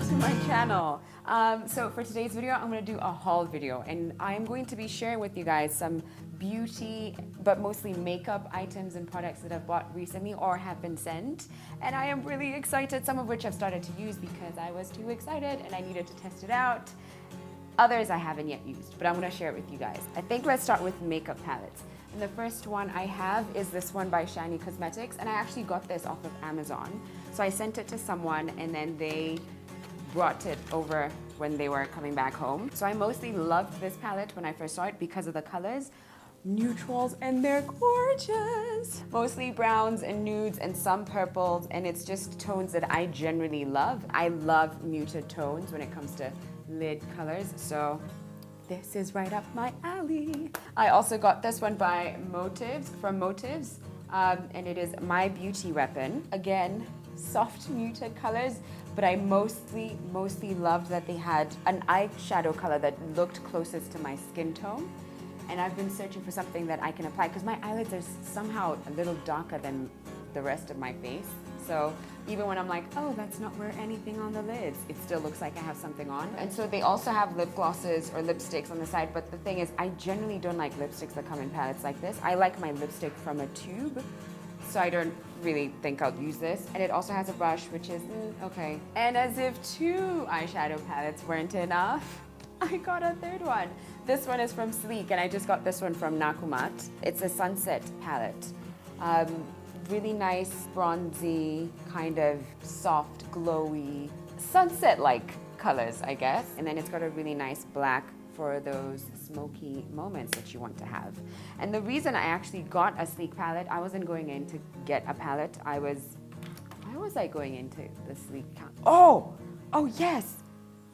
to my channel. So for today's video, I'm going to do a haul video, and I'm going to be sharing with you guys some beauty, but mostly makeup items and products that I've bought recently or have been sent. And I am really excited, some of which I've started to use because I was too excited and I needed to test it out. Others I haven't yet used, but I'm going to share it with you guys. I think let's start with makeup palettes. And the first one I have is this one by Shany Cosmetics, and I actually got this off of Amazon. So I sent it to someone and then they brought it over when they were coming back home. So I mostly loved this palette when I first saw it because of the colors, neutrals, and they're gorgeous. Mostly browns and nudes and some purples, and it's just tones that I generally love. I love muted tones when it comes to lid colors, so this is right up my alley. I also got this one by from Motives, and it is My Beauty Weapon. Again, soft muted colors, but I mostly loved that they had an eyeshadow color that looked closest to my skin tone. And I've been searching for something that I can apply because my eyelids are somehow a little darker than the rest of my face. So even when I'm like, oh, that's not wear anything on the lids, it still looks like I have something on. And so they also have lip glosses or lipsticks on the side, but the thing is, I generally don't like lipsticks that come in palettes like this. I like my lipstick from a tube, so I don't really think I'll use this. And it also has a brush, which is okay. And as if 2 eyeshadow palettes weren't enough, I got a third one. This one is from Sleek, and I just got this one from Nakumatt. It's a Sunset palette. Really nice, bronzy, kind of soft, glowy, sunset-like colors, I guess. And then it's got a really nice black for those smoky moments that you want to have. And the reason I actually got a Sleek palette, I wasn't going in to get a palette. Why was I going into the Sleek? Oh yes,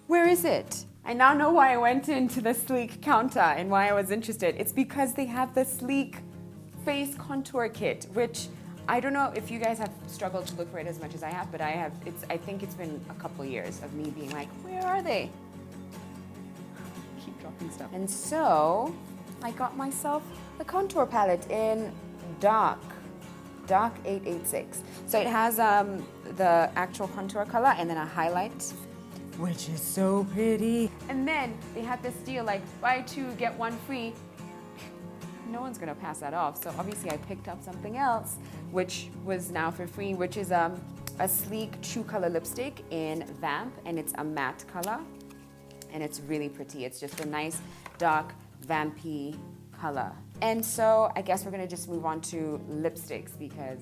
where is it? I now know why I went into the Sleek counter and why I was interested. It's because they have the Sleek face contour kit, which I don't know if you guys have struggled to look for it as much as I have, but I have. I think it's been a couple years of me being like, where are they? Keep dropping stuff. And so I got myself the contour palette in Dark 886. So it has the actual contour color and then a highlight, which is so pretty. And then they had this deal like buy 2, get 1 free. No one's gonna pass that off. So obviously I picked up something else, which was now for free, which is a Sleek True Color lipstick in Vamp, and it's a matte color, and it's really pretty. It's just a nice dark vampy color. And so I guess we're gonna just move on to lipsticks because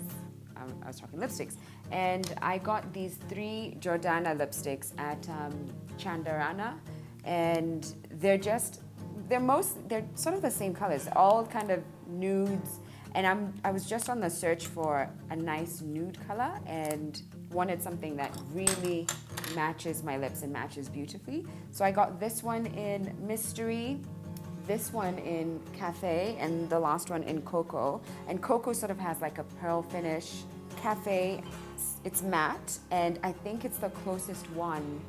I was talking lipsticks. And I got these 3 Jordana lipsticks at Chandarana, and they're sort of the same colors, all kind of nudes. And I was just on the search for a nice nude color and wanted something that really matches my lips and matches beautifully. So I got this one in Mystery, this one in Cafe, and the last one in Coco. And Coco sort of has like a pearl finish. Cafe, it's matte, and I think it's the closest one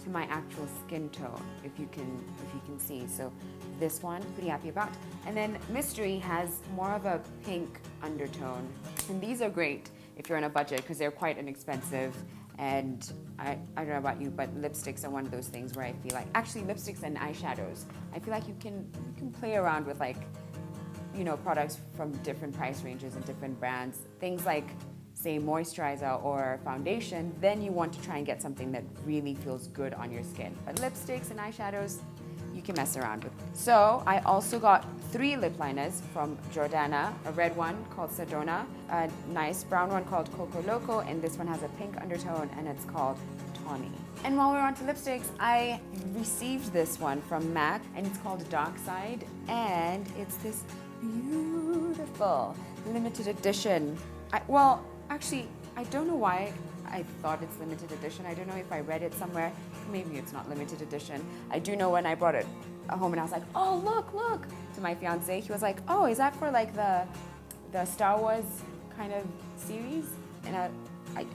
to my actual skin tone, if you can see. So this one, pretty happy about. And then Mystery has more of a pink undertone. And these are great if you're on a budget because they're quite inexpensive. And I don't know about you, but lipsticks are one of those things where I feel like, actually lipsticks and eyeshadows, I feel like you can play around with, like, you know, products from different price ranges and different brands. Things like, say, moisturizer or foundation, then you want to try and get something that really feels good on your skin. But lipsticks and eyeshadows, you can mess around with. So I also got 3 lip liners from Jordana, a red one called Sedona, a nice brown one called Coco Loco, and this one has a pink undertone and it's called Toni. And while we're on to lipsticks, I received this one from MAC, and it's called Dark Side, and it's this beautiful limited edition. Actually, I don't know why I thought it's limited edition. I don't know if I read it somewhere. Maybe it's not limited edition. I do know when I brought it home and I was like, oh, look, to my fiance. He was like, oh, is that for like the Star Wars kind of series? And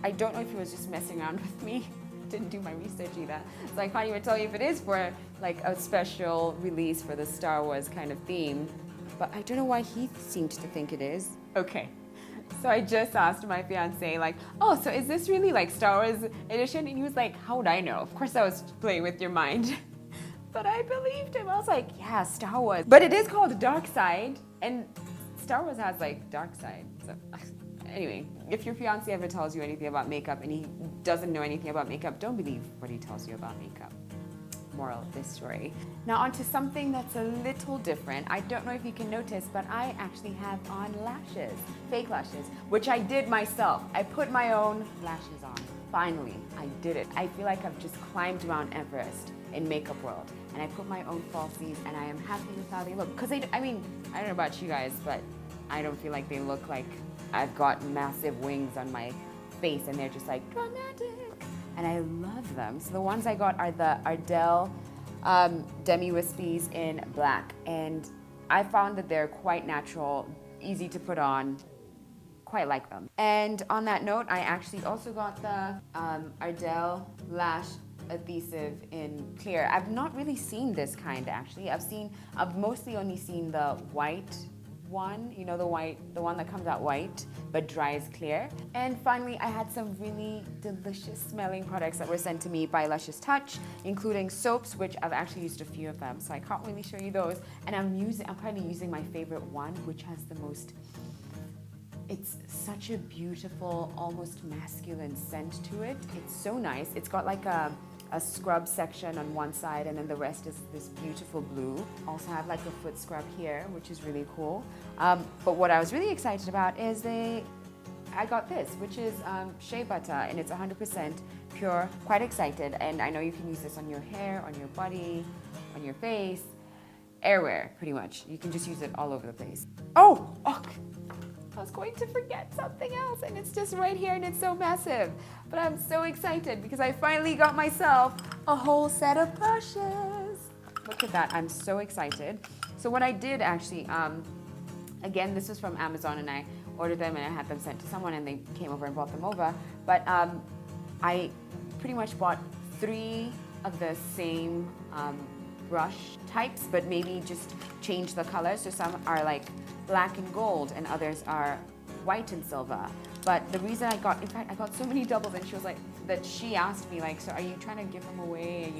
I don't know if he was just messing around with me. Didn't do my research either. So I can't even tell you if it is for like a special release for the Star Wars kind of theme. But I don't know why he seemed to think it is. Okay. So I just asked my fiance, like, oh, so is this really like Star Wars edition? And he was like, how would I know? Of course I was playing with your mind. But I believed him. I was like, yeah, Star Wars. But it is called Dark Side, and Star Wars has like Dark Side. So anyway, if your fiance ever tells you anything about makeup and he doesn't know anything about makeup, don't believe what he tells you about makeup. Moral of this story. Now onto something that's a little different. I don't know if you can notice, but I actually have on lashes, fake lashes, which I did myself. I put my own lashes on. Finally, I did it. I feel like I've just climbed Mount Everest in makeup world, and I put my own falsies, and I am happy with how they look. Because I mean, I don't know about you guys, but I don't feel like they look like I've got massive wings on my face, and they're just like dramatic. And I love them. So the ones I got are the Ardell Demi Whispies in black. And I found that they're quite natural, easy to put on, quite like them. And on that note, I actually also got the Ardell Lash Adhesive in clear. I've not really seen this kind actually. I've mostly only seen the white one, you know, the one that comes out white but dries clear. And finally, I had some really delicious smelling products that were sent to me by Luscious Touch, including soaps, which I've actually used a few of them, so I can't really show you those. And I'm currently using my favorite one, which has the most, it's such a beautiful, almost masculine scent to it. It's so nice. It's got like a scrub section on one side, and then the rest is this beautiful blue. Also have like a foot scrub here, which is really cool. But what I was really excited about is I got this, which is shea butter, and it's 100% pure. Quite excited, and I know you can use this on your hair, on your body, on your face, everywhere, pretty much. You can just use it all over the place. Oh, I was going to forget something else, and it's just right here, and it's so massive. But I'm so excited because I finally got myself a whole set of brushes. Look at that, I'm so excited. So what I did actually, again, this was from Amazon, and I ordered them and I had them sent to someone, and they came over and brought them over. But I pretty much bought 3 of the same brush types, but maybe just change the colors. So some are like black and gold, and others are white and silver. But the reason I got so many doubles, and she asked me like, so are you trying to give them away?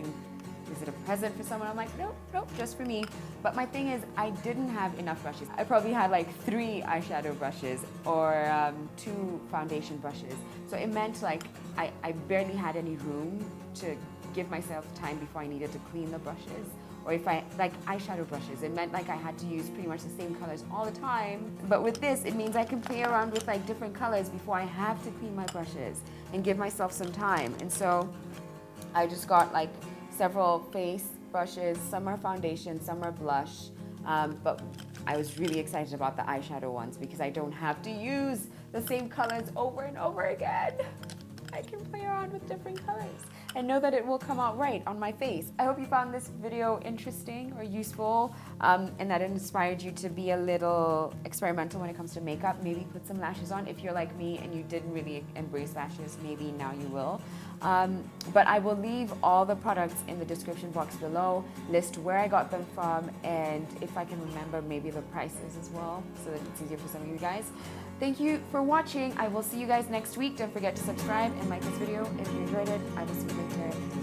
Is it a present for someone? I'm like, nope, just for me. But my thing is, I didn't have enough brushes. I probably had like 3 eyeshadow brushes or 2 foundation brushes. So it meant like I barely had any room to give myself time before I needed to clean the brushes. Or if I, like eyeshadow brushes, it meant like I had to use pretty much the same colors all the time. But with this, it means I can play around with like different colors before I have to clean my brushes and give myself some time. And so I just got like several face brushes. Some are foundation, some are blush. But I was really excited about the eyeshadow ones because I don't have to use the same colors over and over again. I can play around with different colors and know that it will come out right on my face. I hope you found this video interesting or useful, and that it inspired you to be a little experimental when it comes to makeup. Maybe put some lashes on. If you're like me and you didn't really embrace lashes, maybe now you will. But I will leave all the products in the description box below, list where I got them from, and if I can remember, maybe the prices as well, so that it's easier for some of you guys. Thank you for watching. I will see you guys next week. Don't forget to subscribe and like this video if you enjoyed it. I will see you later.